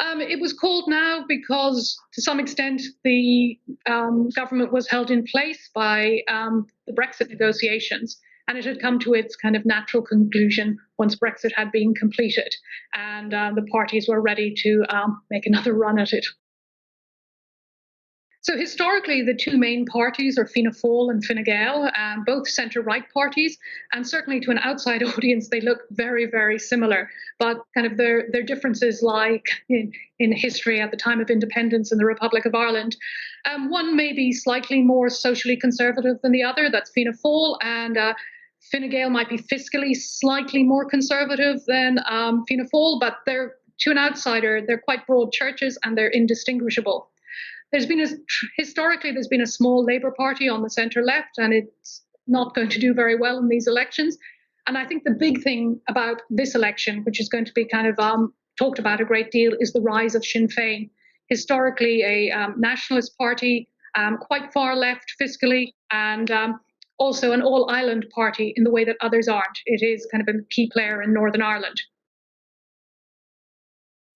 It was called now because, to some extent, the government was held in place by the Brexit negotiations, and it had come to its kind of natural conclusion once Brexit had been completed, and the parties were ready to make another run at it. So historically, the two main parties are Fianna Fáil and Fine Gael, both centre-right parties, and certainly to an outside audience, they look very, very similar. But kind of their differences, like in history at the time of independence in the Republic of Ireland, one may be slightly more socially conservative than the other. That's Fianna Fáil, and Fine Gael might be fiscally slightly more conservative than Fianna Fáil, but they're to an outsider, they're quite broad churches and they're indistinguishable. Historically, there's been a small Labour Party on the centre left, and it's not going to do very well in these elections. And I think the big thing about this election, which is going to be kind of talked about a great deal, is the rise of Sinn Féin. Historically, a nationalist party, quite far left fiscally, and also an all Ireland party in the way that others aren't. It is kind of a key player in Northern Ireland.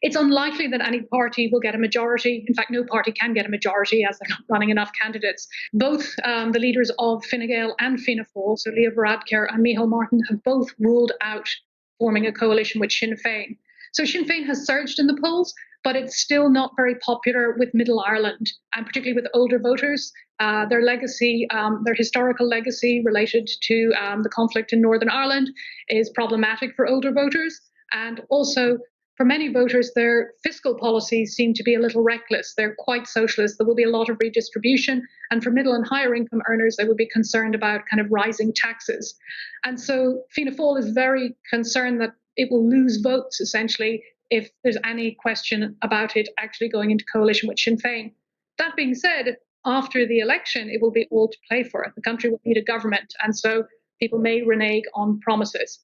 It's unlikely that any party will get a majority. In fact, no party can get a majority as they're not running enough candidates. Both the leaders of Fine Gael and Fianna Fáil, so Leo Varadkar and Micheál Martin, have both ruled out forming a coalition with Sinn Féin. So Sinn Féin has surged in the polls, but it's still not very popular with Middle Ireland, and particularly with older voters. Their legacy, their historical legacy related to the conflict in Northern Ireland is problematic for older voters. And also, for many voters, their fiscal policies seem to be a little reckless. They're quite socialist. There will be a lot of redistribution. And for middle and higher income earners, they would be concerned about kind of rising taxes. And so Fianna Fáil is very concerned that it will lose votes, essentially, if there's any question about it actually going into coalition with Sinn Féin. That being said, after the election, it will be all to play for. The country will need a government. And so people may renege on promises.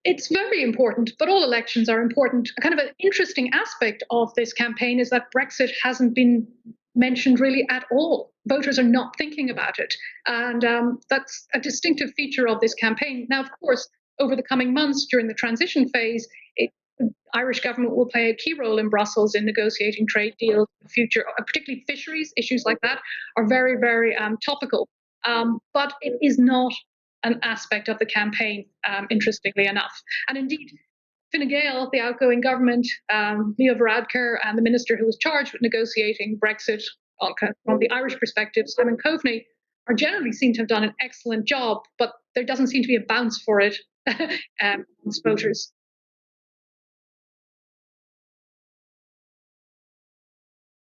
It's very important, but all elections are important. A kind of an interesting aspect of this campaign is that Brexit hasn't been mentioned really at all. Voters are not thinking about it. And that's a distinctive feature of this campaign. Now, of course, over the coming months during the transition phase, the Irish government will play a key role in Brussels in negotiating trade deals in the future, particularly fisheries. Issues like that are very, very topical. But it is not an aspect of the campaign, interestingly enough. And indeed, Fine Gael, the outgoing government, Leo Varadkar, and the minister who was charged with negotiating Brexit from the Irish perspective, Simon Coveney, are generally seen to have done an excellent job, but there doesn't seem to be a bounce for it amongst voters.